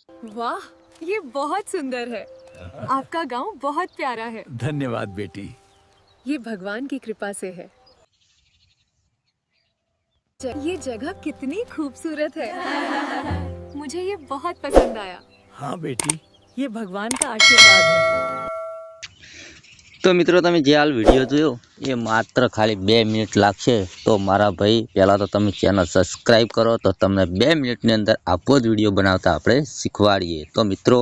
वाह, ये बहुत सुंदर है। आपका गांव बहुत प्यारा है। धन्यवाद बेटी। ये भगवान की कृपा से है। ये जगह कितनी खूबसूरत है। मुझे ये बहुत पसंद आया। हाँ बेटी, ये भगवान का आशीर्वाद है। तो मित्रों તમે જે હાલ વિડીયો જોયો એ માત્ર ખાલી 2 મિનિટ લાગશે તો મારા ભાઈ પહેલાં તો તમે ચેનલ સબસ્ક્રાઈબ કરો તો તમને 2 મિનિટની અંદર આવો જ વિડીયો બનાવતા આપણે શીખવાડીએ। તો મિત્રો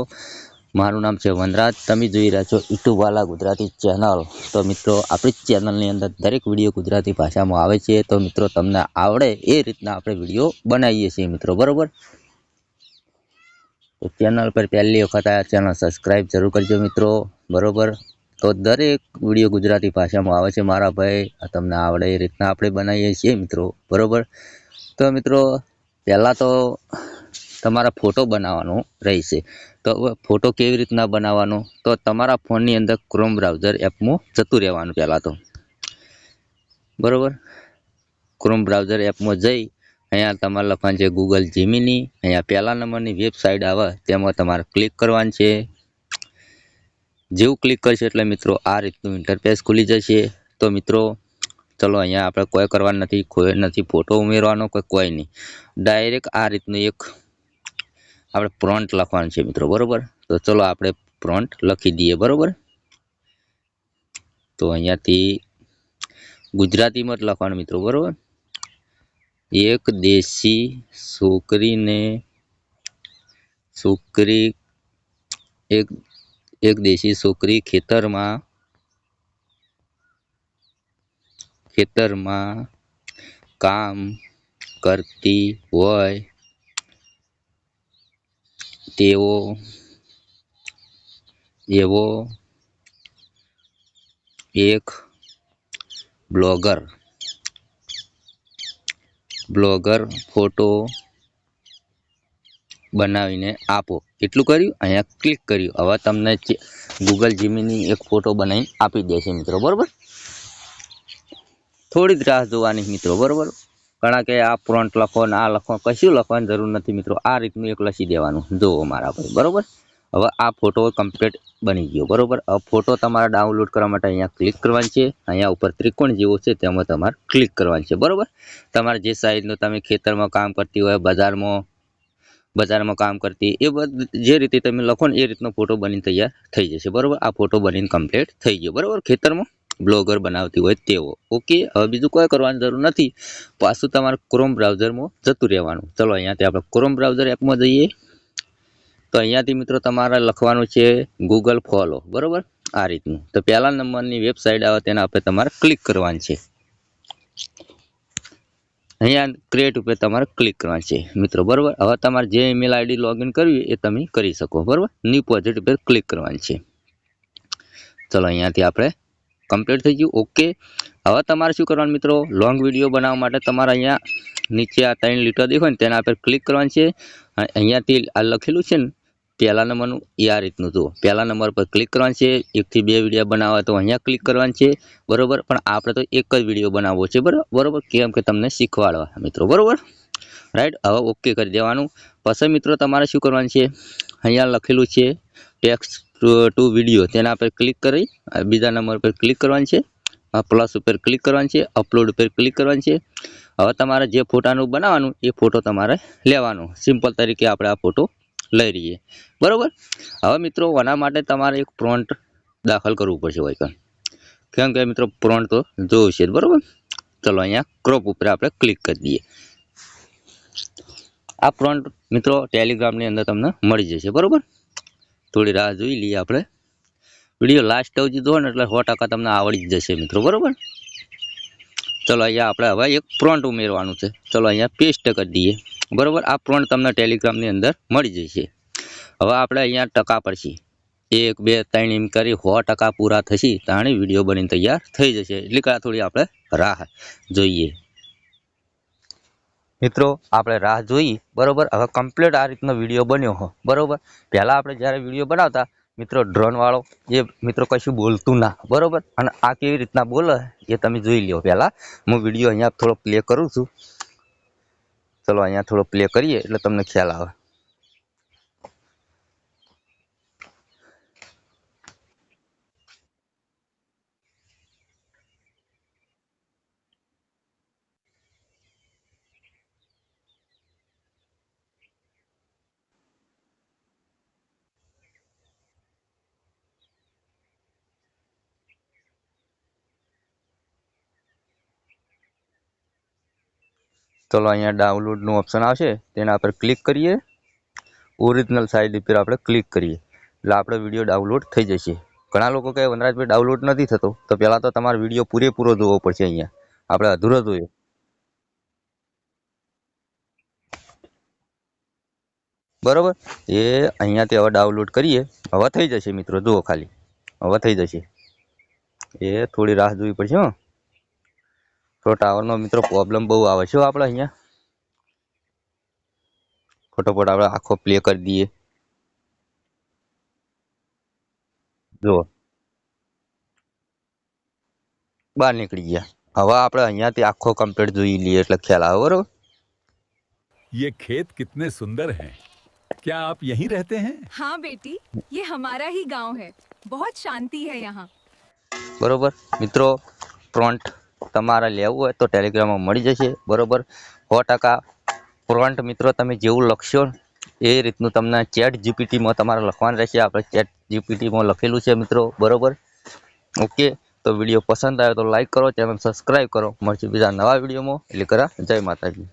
મારું નામ છે વનરાજ, તમે જોઈ રહ્યા છો યુટ્યુબવાલા ગુજરાતી ચેનલ। તો મિત્રો આપણી ચેનલની અંદર દરેક વિડીયો ગુજરાતી ભાષામાં આવે છે। તો મિત્રો તમને આવડે એ રીતના આપણે વિડીયો બનાવીએ છીએ મિત્રો, બરાબર। તો ચેનલ પર પહેલી વખત આ ચેનલ સબસ્ક્રાઈબ જરૂર કરજો મિત્રો, બરાબર। તો દરેક વિડીયો ગુજરાતી ભાષામાં આવે છે મારા ભાઈ, તમને આવડે એ રીતના આપણે બનાવીએ છીએ મિત્રો, બરાબર। તો મિત્રો પહેલાં તો તમારા ફોટો બનાવવાનો રહેશે। તો ફોટો કેવી રીતના બનાવવાનો, તો તમારા ફોનની અંદર ક્રોમ બ્રાઉઝર એપમાં જતું રહેવાનું પહેલાં તો, બરાબર। ક્રોમ બ્રાઉઝર એપમાં જઈ અહીંયા તમારે લખવાનું છે ગૂગલ જીમિની। અહીંયા પહેલા નંબરની વેબસાઇટ આવે તેમાં તમારે ક્લિક કરવાનું છે। જેવું ક્લિક કરશો એટલે મિત્રો આ રીતનું ઇન્ટરફેસ ખુલી જશે। તો મિત્રો ચલો અહીંયા આપણે કોઈ કરવાનું નથી, કોઈ નથી ફોટો ઉમેરવાનો, કોઈ નહીં, ડાયરેક્ટ આ રીતનું એક આપણે પ્રોમ્પ્ટ લખવાનું છે મિત્રો, બરાબર। તો ચલો આપણે પ્રોમ્પ્ટ લખી દઈએ, બરાબર। તો અહીંયાથી ગુજરાતીમાં જ લખવાનું મિત્રો, બરાબર। એક દેશી છોકરી એક દેશી છોકરી ખેતરમાં કામ કરતી હોય એવો એક બ્લોગર ફોટો બનાવીને આપો। એટલું કર્યું, અહીંયા ક્લિક કર્યું, હવે તમને ગૂગલ જીમિની એક ફોટો બનાવીને આપી દેશે મિત્રો, બરાબર। થોડી જ રાહ જોવાની મિત્રો, બરાબર। કારણ કે આ પ્રોમ્પ્ટ લખો ને આ લખો, કશું લખવાની જરૂર નથી મિત્રો, આ રીતનું એક લખી દેવાનું, જુઓ મારા ભાઈ, બરાબર। હવે આ ફોટો કમ્પ્લીટ બની ગયો, બરાબર। હવે ફોટો તમારે ડાઉનલોડ કરવા માટે અહીંયા ક્લિક કરવાની છે। અહીંયા ઉપર ત્રિકોણ જેવો છે તેમાં તમારે ક્લિક કરવાની છે, બરાબર। તમારે જે સાઈઝનો તમે ખેતરમાં કામ કરતી હોય, બજારમાં કામ કરતી, એ બધું જે રીતે તમે લખો ને એ રીતનો ફોટો બનીને તૈયાર થઈ જશે, બરાબર। આ ફોટો બનીને કમ્પ્લીટ થઈ ગયો, બરાબર। ખેતરમાં બ્લોગર બનાવતી હોય તેવો, ઓકે। હવે બીજું કોઈ કરવાની જરૂર નથી, પાછું તમારે ક્રોમ બ્રાઉઝરમાં જતું રહેવાનું। ચલો અહીંયાથી આપણે ક્રોમ બ્રાઉઝર એપમાં જઈએ। તો અહીંયાથી મિત્રો તમારે લખવાનું છે ગૂગલ ફોલો, બરાબર, આ રીતનું। તો પહેલા નંબરની વેબસાઇટ આવે તેના ઉપર તમારે ક્લિક કરવાનું છે। અહીંયા ક્રિએટ ઉપર તમારે ક્લિક કરવાનું છે મિત્રો, બરાબર। હવે તમારે જે ઈમેલ આઈડી લોગિન કરવી એ તમે કરી શકો, બરાબર। ન્યૂ પ્રોજેક્ટ ઉપર ક્લિક કરવાનું છે। ચલો અહીંયાથી આપણે કમ્પ્લીટ થઈ ગયું, ઓકે। હવે તમારે શું કરવાનું મિત્રો, લોંગ વિડીયો બનાવવા માટે તમારે અહીંયા નીચે આ 3 લીટર દેખાય ને તેના પર ક્લિક કરવાનું છે। અહીંયાથી આ લખેલું છે ને પહેલા નંબરનું, એ આ રીતનું જુઓ, પહેલા નંબર પર ક્લિક કરવાનું છે। 1 થી 2 વિડીયો બનાવવા તો અહીંયા ક્લિક કરવાનું છે, બરાબર। પણ આપણે તો એક જ વિડીયો બનાવવો છે, બરાબર, કેમ કે તમને શીખવાડવા મિત્રો, બરાબર, રાઈટ। હવે ઓકે કરી દેવાનું। પછી મિત્રો તમારે શું કરવાનું છે, અહીંયા લખેલું છે ટેક્સ્ટ ટુ વિડીયો, તેના પર ક્લિક કરી બીજા નંબર પર ક્લિક કરવાનું છે। પ્લસ ઉપર ક્લિક કરવાનું છે, અપલોડ ઉપર ક્લિક કરવાનું છે। હવે તમારે જે ફોટાનું બનાવવાનું એ ફોટો તમારે લેવાનો, સિમ્પલ તરીકે આપણે આ ફોટો લઈ રહીએ, બરાબર। હવે મિત્રો આના માટે તમારે એક પ્રોમ્પ્ટ દાખલ કરવું પડશે હોય, કેમ કે મિત્રો પ્રોમ્પ્ટ તો જોવું છે, બરાબર। ચલો અહીંયા ક્રોપ ઉપર આપણે ક્લિક કરી દઈએ। આ પ્રોમ્પ્ટ મિત્રો ટેલિગ્રામની અંદર તમને મળી જશે, બરાબર। થોડી રાહ જોઈ લઈએ આપણે, વિડીયો લાસ્ટ સુધી જુઓ ને એટલે 100% તમને આવડી જ જશે મિત્રો, બરાબર। ચલો અહીંયા આપણે હવે એક પ્રોમ્પ્ટ ઉમેરવાનું છે, ચલો અહીંયા પેસ્ટ કરી દઈએ, બરાબર। આ પ્રોમ્પ્ટ તમને ટેલિગ્રામની અંદર મળી જશે। હવે આપણે અહીંયા ટકા પડશે 1 2 3 એમ કરી 100% પૂરા થશે તાણે વિડીયો બનીને તૈયાર થઈ જશે, એટલે કે થોડી આપણે રાહ જોઈએ મિત્રો, આપણે રાહ જોઈ, બરાબર। હવે કમ્પ્લીટ આ રીતનો વિડીયો બન્યો હો, બરાબર। પહેલાં આપણે જ્યારે વિડીયો બનાવતા મિત્રો ડ્રોન વાળો એ મિત્રો કશું બોલતું ના, બરાબર, અને આ કેવી રીતના બોલે એ તમે જોઈ લો। પહેલાં હું વિડીયો અહીંયા થોડો પ્લે કરું છું, ચલો અહીંયા થોડો પ્લે કરીએ એટલે તમને ખ્યાલ આવે। ચલો અહીંયા ડાઉનલોડનું ઓપ્શન આવશે તેના પર ક્લિક કરીએ. ઓરિજિનલ સાઇઝ પર આપણે ક્લિક કરીએ એટલે આપણે વિડીયો ડાઉનલોડ થઈ જશે. ઘણા લોકો કહે વનરાજભાઈ ડાઉનલોડ નથી થતો, તો પહેલાં તો તમારો વિડીયો પૂરેપૂરો જોવો પડશે. અહીંયા આપણે અધૂરો જોઈએ. બરોબર, એ અહીંયાથી હવે ડાઉનલોડ કરીએ. હવે થઈ જશે મિત્રો, જુઓ ખાલી હવે થઈ જશે. એ થોડી રાહ જોવી પડશે. હો, તો ટાવરનો મિત્રો પ્રોબ્લેમ બહુ આવે છે આપણે અહીંયા. ફટોફટ આપણે આખો પ્લે કરી દઈએ. જુઓ બહાર નીકળી ગયા. હવે આપણે અહીંયાથી આખો કમ્પ્લીટ જોઈ લઈએ એટલે ખ્યાલ આવે. બરોબર, ये खेत कितने सुंदर हैं। क्या आप यहीं रहते हैं? हाँ बेटी, ये हमारा ही गांव है। बहुत शांति है यहाँ। બરોબર મિત્રો, પ્રોન્ટ તમારે લેવું હોય તો ટેલિગ્રામમાં મળી જશે. બરોબર, 100% પ્રોન્ટ મિત્રો તમે જેવું લખશો એ રીતનું તમને ચેટ જીપીટીમાં તમારે લખવાનું રહેશે. આપણે ચેટ જીપીટીમાં લખેલું છે મિત્રો. બરોબર, ઓકે. તો વિડીયો પસંદ આવ્યો તો લાઈક કરો, ચેનલ સબસ્ક્રાઈબ કરો. મળશે બીજા નવા વિડીયોમાં. એટલે કરા જય માતાજી.